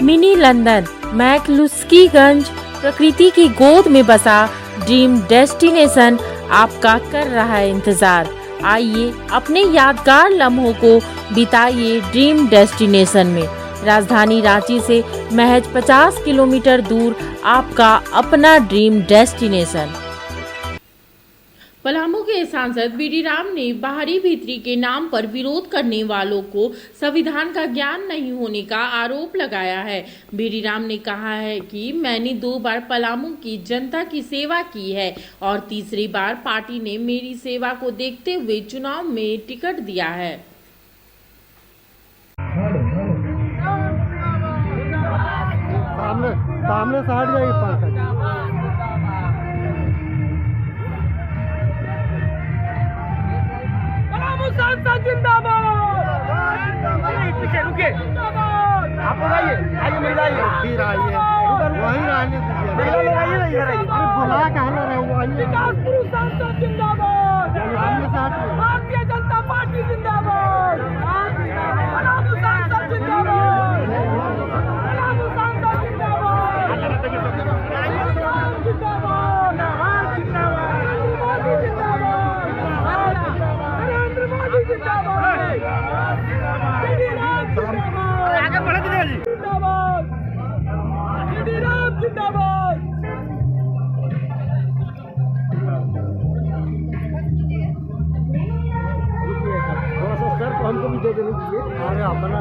Mini London McCluskieganj प्रकृति की गोद में बसा ड्रीम डेस्टिनेशन आपका कर रहा है इंतजार। आइए अपने यादगार लम्हों को बिताइए ड्रीम डेस्टिनेशन में। राजधानी रांची से महज 50 किलोमीटर दूर आपका अपना ड्रीम डेस्टिनेशन। पलामू के सांसद बीडी राम ने बाहरी भीतरी के नाम पर विरोध करने वालों को संविधान का ज्ञान नहीं होने का आरोप लगाया है। बीडी राम ने कहा है कि मैंने 2 बार पलामू की जनता की सेवा की है और तीसरी बार पार्टी ने मेरी सेवा को देखते हुए चुनाव में टिकट दिया है। सामने से हट जाइए पंकज। सांसद जिंदाबाद। पीछे रुके, आप लोग आइए, आइए महिला आइए, फिर आइए वही रहने दीजिए। महिला लोग आइए ना, इधर आइए। अरे बुला कहना रहे वो आइए। विकास पुरुष सांसद जिंदाबाद। सामने से हट। भारतीय जनता पार्टी जिंदाबाद। पलामू सांसद जिंदाबाद। पलामू सांसद जिंदाबाद। जिंदाबाद जिंदाबाद नरेंद्र मोदी जिंदाबाद। नरेंद्र मोदी जिंदाबाद। बीडी राम जिंदाबाद। आगे बढ़ दीजिए। जिंदाबाद बीडी राम जिंदाबाद। थोड़ा सा सर को हमको भी दे देने दीजिए। अरे अपना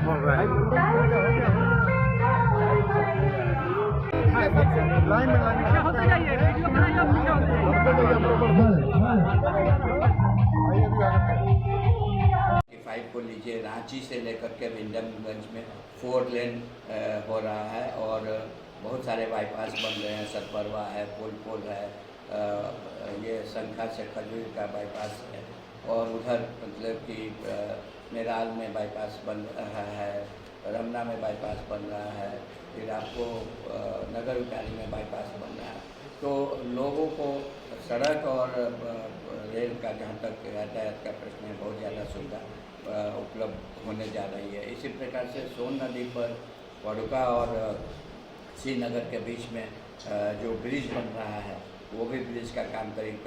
बोल रहा है। लाइन में होते जाइए, वीडियो बनाइए, आप पीछे होते फाइव को लीजिए, रांची से लेकर के विंडमगंज में 4 लेन हो रहा है और बहुत सारे बाईपास बन रहे हैं। सतबरवा है, पुल है, ये संखा से खजूर का बाईपास है और उधर मतलब कि मेराल में बाईपास बन रहा है, रमना में बाईपास बन रहा है, फिर आपको नगर उटारी में बाईपास बन रहा है। तो लोगों को सड़क और रेल का जहाँ तक यातायात का प्रश्न है, बहुत ज़्यादा सुविधा उपलब्ध होने जा रही है। इसी प्रकार से सोन नदी पर वडुका और श्रीनगर के बीच में जो ब्रिज बन रहा है, वो भी ब्रिज का काम करीब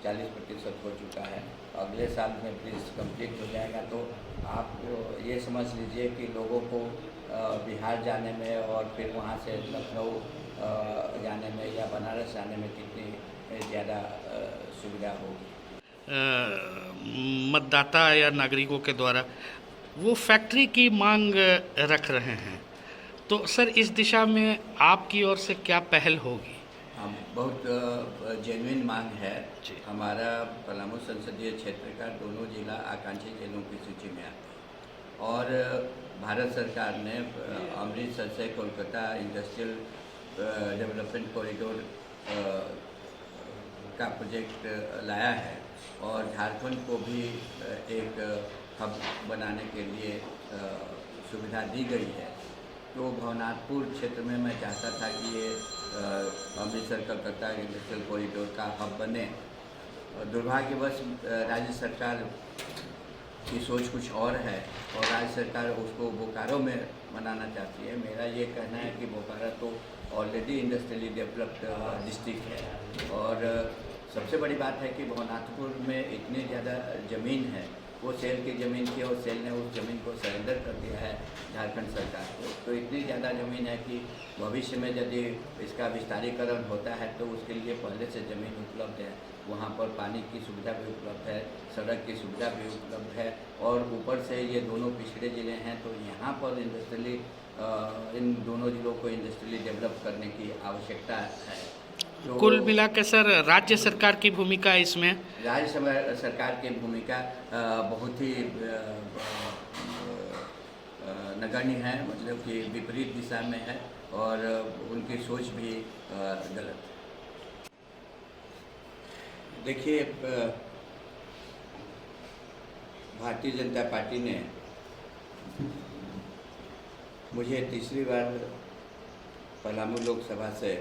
40% हो चुका है। अगले साल में ब्रिज कंप्लीट हो जाएगा तो आप ये समझ लीजिए कि लोगों को बिहार जाने में और फिर वहाँ से लखनऊ जाने में या बनारस जाने में कितनी ज़्यादा सुविधा होगी। मतदाता या नागरिकों के द्वारा वो फैक्ट्री की मांग रख रहे हैं, तो सर इस दिशा में आपकी ओर से क्या पहल होगी? बहुत जेन्युइन मांग है। हमारा पलामू संसदीय क्षेत्र का दोनों जिला आकांक्षी जिलों की सूची में आता है और भारत सरकार ने अमृतसर से कोलकाता इंडस्ट्रियल डेवलपमेंट कॉरिडोर का प्रोजेक्ट लाया है और झारखंड को भी एक हब बनाने के लिए सुविधा दी गई है। तो भवनाथपुर क्षेत्र में मैं चाहता था कि ये अमृतसर कलकत्ता इंडस्ट्रियल कॉरिडोर का हब बने। दुर्भाग्यवश राज्य सरकार की सोच कुछ और है और राज्य सरकार उसको बोकारो में बनाना चाहती है। मेरा ये कहना है कि बोकारो तो ऑलरेडी इंडस्ट्रियली डेवलप्ड डिस्ट्रिक्ट है और सबसे बड़ी बात है कि भवनाथपुर में इतनी ज़्यादा ज़मीन है, वो सेल की ज़मीन थी और सेल ने उस ज़मीन को सरेंडर कर दिया है झारखंड सरकार को। तो इतनी ज़्यादा ज़मीन है कि भविष्य में यदि इसका विस्तारीकरण होता है तो उसके लिए पहले से ज़मीन उपलब्ध है, वहाँ पर पानी की सुविधा भी उपलब्ध है, सड़क की सुविधा भी उपलब्ध है और ऊपर से ये दोनों पिछड़े ज़िले हैं तो यहाँ पर इंडस्ट्रियली इन दोनों ज़िलों को इंडस्ट्रियली डेवलप करने की आवश्यकता है। तो कुल मिला के सर राज्य सरकार की भूमिका इसमें? राज्य सरकार की भूमिका बहुत ही नगण्य है, मतलब कि विपरीत दिशा में है और उनकी सोच भी गलत है। देखिए, भारतीय जनता पार्टी ने मुझे तीसरी बार पलामू लोकसभा से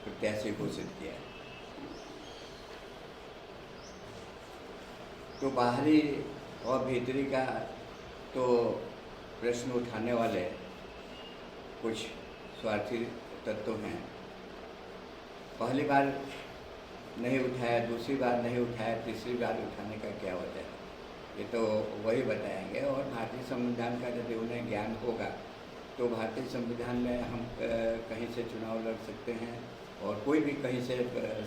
प्रत्याशी घोषित किया। तो बाहरी और भीतरी का तो प्रश्न उठाने वाले कुछ स्वार्थी तत्व हैं। पहली बार नहीं उठाया, दूसरी बार नहीं उठाया, तीसरी बार उठाने का क्या वजह है, ये तो वही बताएंगे। और भारतीय संविधान का यदि उन्हें ज्ञान होगा तो भारतीय संविधान में हम कहीं से चुनाव लड़ सकते हैं और कोई भी कहीं से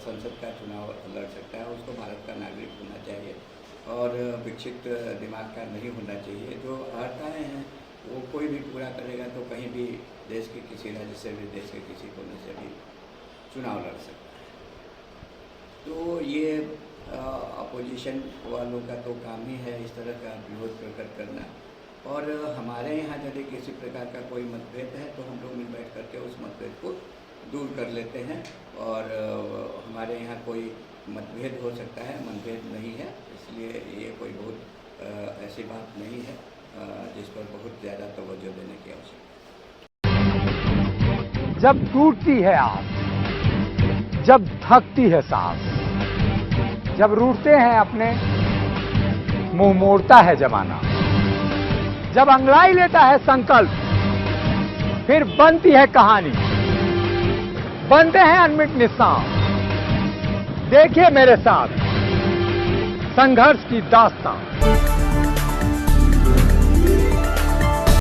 संसद का चुनाव लड़ सकता है। उसको भारत का नागरिक होना चाहिए और विकसित दिमाग का नहीं होना चाहिए। जो अर्हताएँ हैं वो कोई भी पूरा करेगा तो कहीं भी देश के किसी राज्य से भी, देश के किसी कोने से भी चुनाव लड़ सकता है। तो ये अपोजिशन वालों का तो काम ही है इस तरह का विरोध प्रकट करना। और हमारे यहाँ यदि किसी प्रकार का कोई मतभेद है तो हम लोग मिल बैठ करके उस मतभेद को दूर कर लेते हैं। और हमारे यहाँ कोई मतभेद हो सकता है, मतभेद नहीं है, इसलिए ये कोई बहुत ऐसी बात नहीं है जिस पर बहुत ज़्यादा तवज्जो देने की आवश्यकता है। जब टूटती है आस, जब थकती है सांस, जब रूठते हैं अपने, मुंह मोड़ता है जमाना, जब अंगड़ाई लेता है संकल्प, फिर बनती है कहानी, बनते हैं अनमिट निशान। देखिए मेरे साथ संघर्ष की दास्तां।